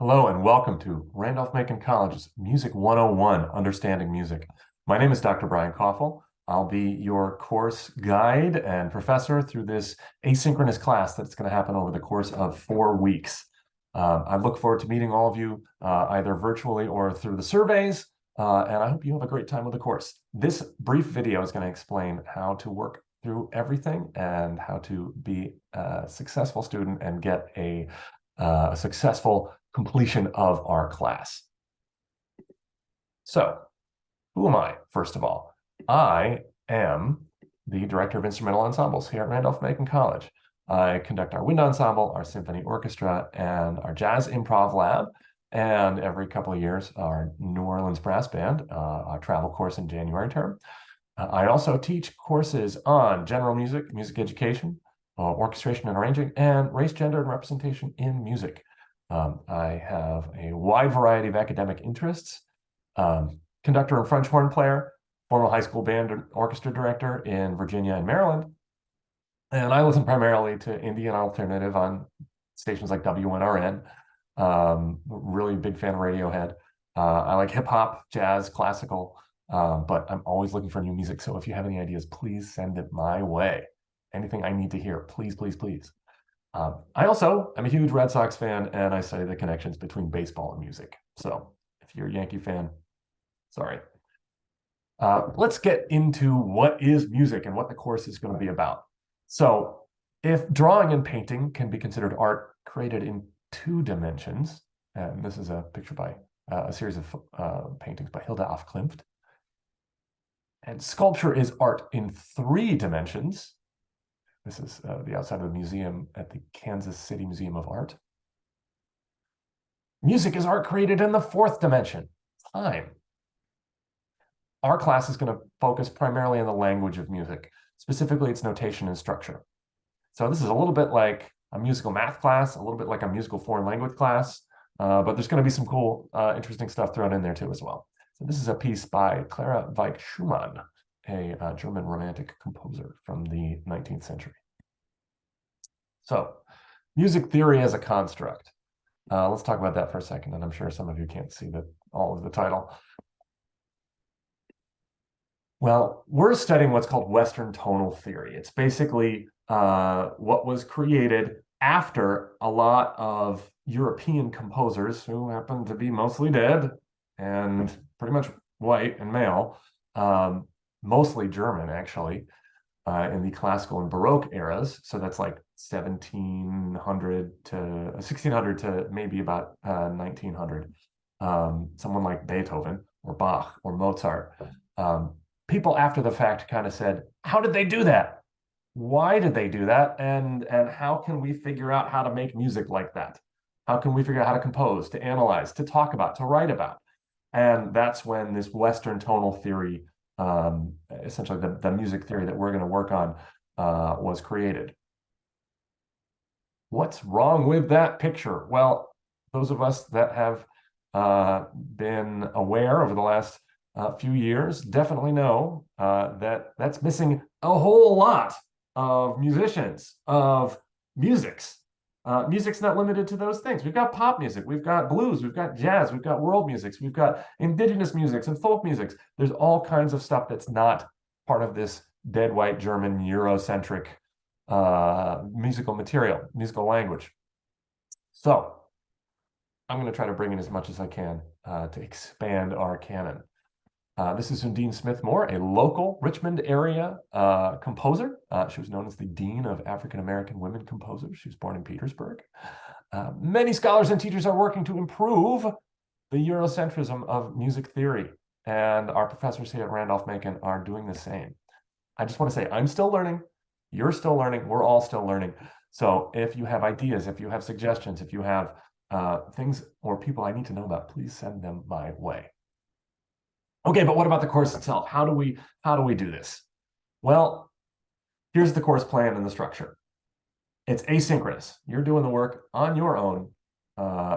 Hello and welcome to Randolph-Macon College's Music 101, Understanding Music. My name is Dr. Brian Koffel. I'll be your course guide and professor through this asynchronous class that's going to happen over the course of 4 weeks. I look forward to meeting all of you either virtually or through the surveys, and I hope you have a great time with the course. This brief video is going to explain how to work through everything and how to be a successful student and get a successful completion of our class. So, who am I, first of all? I am the director of instrumental ensembles here at Randolph-Macon College. I conduct our wind ensemble, our symphony orchestra, and our jazz improv lab. And every couple of years, our New Orleans brass band, our travel course in January term. I also teach courses on general music, music education, orchestration and arranging, and race, gender, and representation in music. I have a wide variety of academic interests. Conductor and French horn player, former high school band and orchestra director in Virginia and Maryland. And I listen primarily to Indian alternative on stations like WNRN. Really big fan of Radiohead. I like hip hop, jazz, classical, but I'm always looking for new music. So if you have any ideas, please send it my way. Anything I need to hear, please, please, please. I also am a huge Red Sox fan, and I study the connections between baseball and music. So if you're a Yankee fan, sorry. Let's get into what is music and what the course is going to be about. So if drawing and painting can be considered art created in 2 dimensions, and this is a picture by a series of paintings by Hilda af Klint, and sculpture is art in 3 dimensions. This is the outside of the museum at the Kansas City Museum of Art. Music is art created in the 4th dimension, time. Our class is going to focus primarily on the language of music, specifically its notation and structure. So this is a little bit like a musical math class, a little bit like a musical foreign language class, but there's going to be some cool, interesting stuff thrown in there too as well. So this is a piece by Clara Wieck Schumann, a German romantic composer from the 19th century. So, music theory as a construct. Let's talk about that for a second, and I'm sure some of you can't see all of the title. Well, we're studying what's called Western tonal theory. It's basically what was created after a lot of European composers who happen to be mostly dead and pretty much white and male, mostly German, actually, in the classical and Baroque eras. So that's like 1700 to 1600 to maybe about 1900. Someone like Beethoven or Bach or Mozart. People after the fact kind of said, how did they do that? Why did they do that? And how can we figure out how to make music like that? How can we figure out how to compose, to analyze, to talk about, to write about? And that's when this Western tonal theory, essentially the music theory that we're going to work on, was created. What's wrong with that picture? Well, those of us that have been aware over the last few years definitely know that that's missing a whole lot of musicians, of musics. Music's not limited to those things. We've got pop music, we've got blues, we've got jazz, we've got world musics, we've got indigenous musics and folk musics. There's all kinds of stuff that's not part of this dead white German Eurocentric musical material, musical language. So I'm going to try to bring in as much as I can to expand our canon. This is Undine Smith Moore, a local Richmond area composer. She was known as the Dean of African American Women Composers. She was born in Petersburg. Many scholars and teachers are working to improve the Eurocentrism of music theory, and our professors here at Randolph-Macon are doing the same. I just want to say, I'm still learning, you're still learning, we're all still learning. So if you have ideas, if you have suggestions, if you have things or people I need to know about, please send them my way. Okay, but what about the course itself? How do we do this? Well, here's the course plan and the structure. It's asynchronous. You're doing the work on your own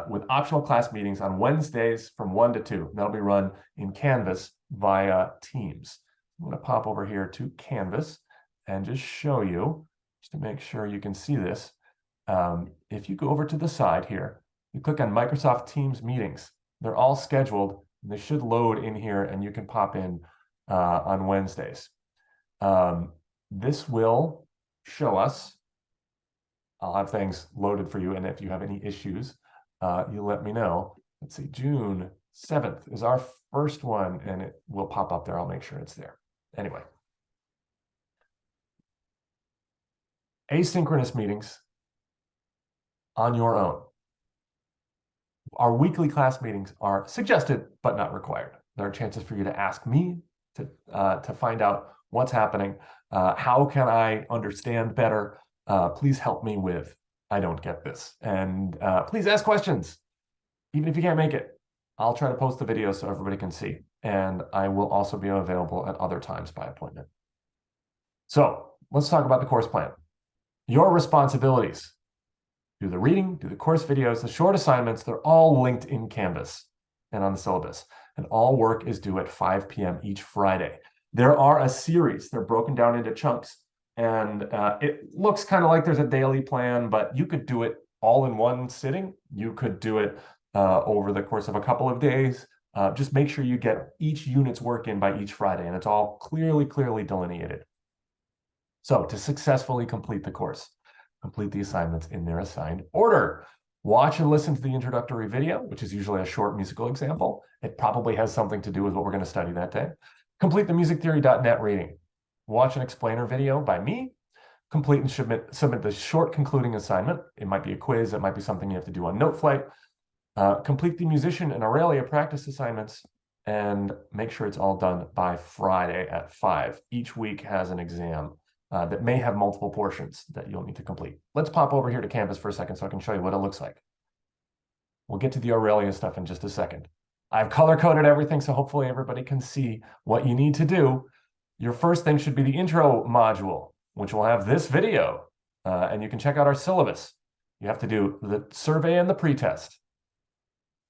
with optional class meetings on Wednesdays from 1 to 2. That'll be run in Canvas via Teams. I'm going to pop over here to Canvas and just show you, just to make sure you can see this. If you go over to the side here, you click on Microsoft Teams meetings. They're all scheduled, and they should load in here, and you can pop in on Wednesdays. This will show us. I'll have things loaded for you, and if you have any issues, you let me know. Let's see, June 7th is our first one, and it will pop up there. I'll make sure it's there. Anyway. Asynchronous meetings on your own. Our weekly class meetings are suggested, but not required. There are chances for you to ask me to find out what's happening. How can I understand better? Please help me with, I don't get this. And please ask questions. Even if you can't make it, I'll try to post the video so everybody can see. And I will also be available at other times by appointment. So let's talk about the course plan. Your responsibilities. Do the reading, do the course videos, the short assignments, they're all linked in Canvas and on the syllabus. And all work is due at 5 p.m. each Friday. There are a series. They're broken down into chunks. And it looks kind of like there's a daily plan, but you could do it all in one sitting. You could do it over the course of a couple of days. Just make sure you get each unit's work in by each Friday, and it's all clearly delineated. So to successfully complete the course, complete the assignments in their assigned order. Watch and listen to the introductory video, which is usually a short musical example. It probably has something to do with what we're going to study that day. Complete the musictheory.net reading. Watch an explainer video by me. Complete and submit the short concluding assignment. It might be a quiz. It might be something you have to do on Noteflight. Complete the musician and Aurelia practice assignments, and make sure it's all done by Friday at 5. Each week has an exam that may have multiple portions that you'll need to complete. Let's pop over here to Canvas for a second so I can show you what it looks like. We'll get to the Aurelia stuff in just a second. I've color-coded everything, so hopefully everybody can see what you need to do. Your first thing should be the intro module, which will have this video, and you can check out our syllabus. You have to do the survey and the pretest.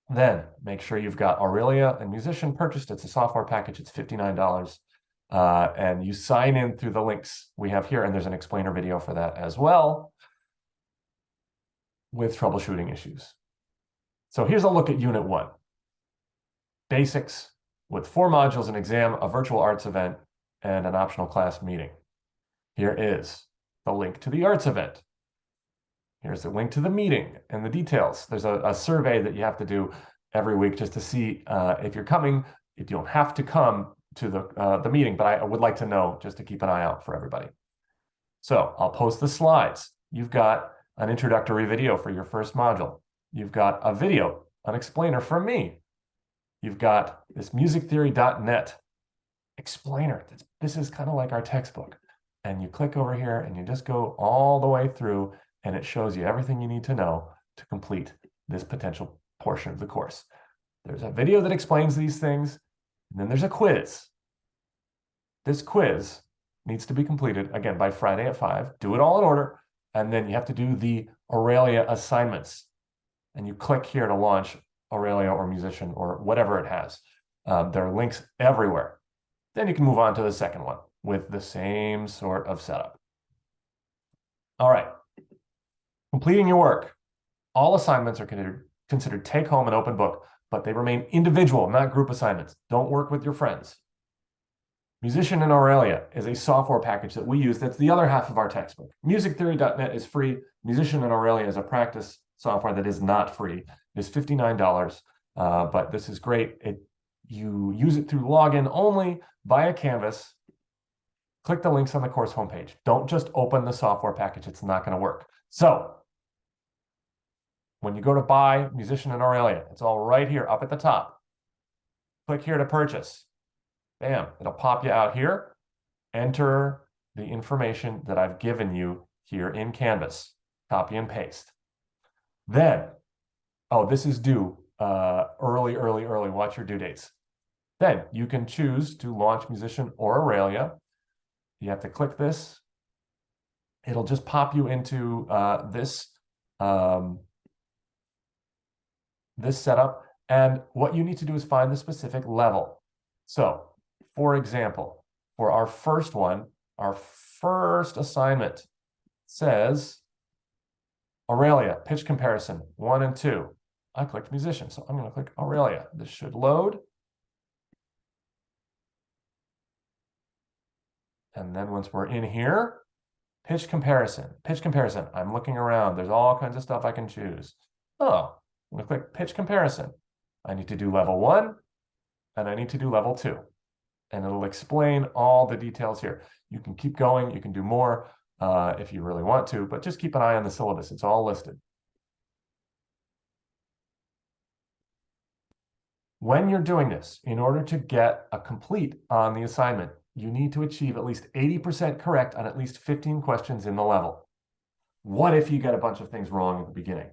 Then make sure you've got Aurelia and Musician purchased. It's a software package. It's $59. And you sign in through the links we have here, and there's an explainer video for that as well with troubleshooting issues. So here's a look at Unit 1. Basics with 4 modules, an exam, a virtual arts event, and an optional class meeting. Here is the link to the arts event. Here's the link to the meeting and the details. There's a survey that you have to do every week just to see if you're coming. You don't have to come to the meeting, but I would like to know just to keep an eye out for everybody. So I'll post the slides. You've got an introductory video for your first module. You've got a video, an explainer from me. You've got this musictheory.net explainer. This is kind of like our textbook. And you click over here and you just go all the way through, and it shows you everything you need to know to complete this potential portion of the course. There's a video that explains these things, and then there's a quiz. This quiz needs to be completed, again, by Friday at 5. Do it all in order, and then you have to do the Aurelia assignments. And you click here to launch Aurelia or Musician or whatever it has. There are links everywhere. Then you can move on to the second one with the same sort of setup. All right. Completing your work. All assignments are considered take-home and open book, but they remain individual, not group assignments. Don't work with your friends. Musician and Aurelia is a software package that we use. That's the other half of our textbook. Musictheory.net is free. Musician and Aurelia is a practice software that is not free. It's $59, but this is great. You use it through login only via Canvas. Click the links on the course homepage. Don't just open the software package. It's not going to work. So when you go to buy Musician and Aurelia, it's all right here up at the top. Click here to purchase. Bam, it'll pop you out here. Enter the information that I've given you here in Canvas. Copy and paste. Then, oh, this is due early. Watch your due dates. Then you can choose to launch Musician or Aurelia. You have to click this. It'll just pop you into this setup. And what you need to do is find the specific level. So, for example, for our first one, our first assignment says Aurelia, pitch comparison, 1 and 2. I clicked musician, so I'm going to click Aurelia. This should load. And then once we're in here, pitch comparison. Pitch comparison. I'm looking around. There's all kinds of stuff I can choose. Oh, I'm going to click pitch comparison. I need to do level 1, and I need to do level 2. And it'll explain all the details here. You can keep going. You can do more if you really want to, but just keep an eye on the syllabus. It's all listed. When you're doing this, in order to get a complete on the assignment, you need to achieve at least 80% correct on at least 15 questions in the level. What if you get a bunch of things wrong at the beginning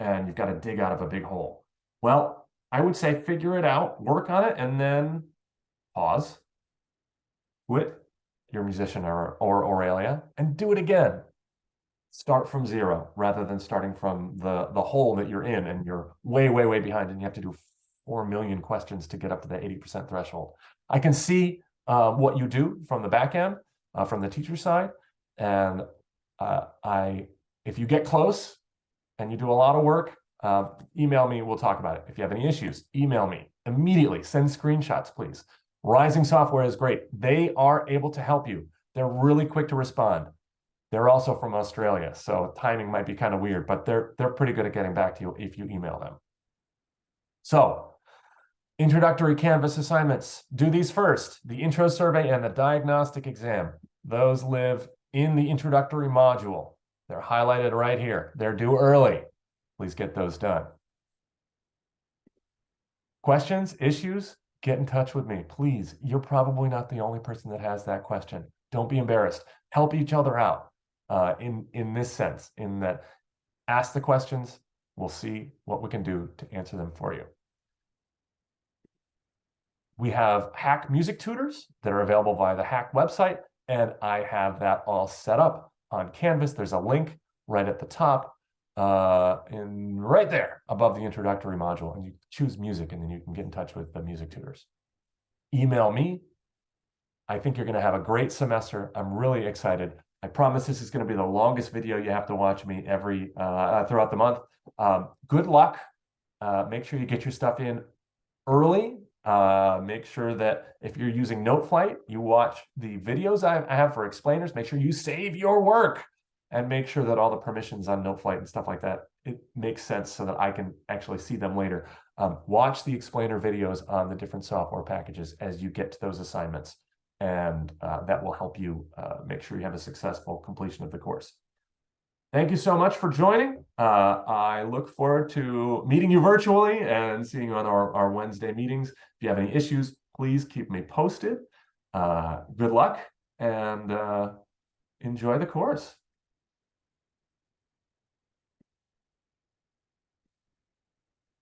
and you've got to dig out of a big hole? Well, I would say figure it out, work on it, and then pause, quit your musician or Aurelia, and do it again. Start from 0 rather than starting from the hole that you're in and you're way, way, way behind and you have to do 4 million questions to get up to the 80% threshold. I can see what you do from the back end, from the teacher side. And if you get close and you do a lot of work, email me, we'll talk about it. If you have any issues, email me immediately. Send screenshots, please. Rising Software is great. They are able to help you. They're really quick to respond. They're also from Australia, so timing might be kind of weird, but they're pretty good at getting back to you if you email them. So, introductory Canvas assignments. Do these first. The intro survey and the diagnostic exam. Those live in the introductory module. They're highlighted right here. They're due early. Please get those done. Questions, issues, get in touch with me, please. You're probably not the only person that has that question. Don't be embarrassed. Help each other out in this sense, in that ask the questions. We'll see what we can do to answer them for you. We have Hack music tutors that are available via the Hack website, and I have that all set up on Canvas. There's a link right at the top and right there above the introductory module, and you choose music, and then you can get in touch with the music tutors. Email me. I think you're going to have a great semester. I'm really excited. I promise this is going to be the longest video you have to watch me throughout the month. Good luck. Make sure you get your stuff in early. Make sure that if you're using Noteflight, you watch the videos I have for explainers. Make sure you save your work and make sure that all the permissions on Noteflight and stuff like that, it makes sense so that I can actually see them later. Watch the explainer videos on the different software packages as you get to those assignments, and that will help you make sure you have a successful completion of the course. Thank you so much for joining. I look forward to meeting you virtually and seeing you on our Wednesday meetings. If you have any issues, please keep me posted. Good luck and enjoy the course.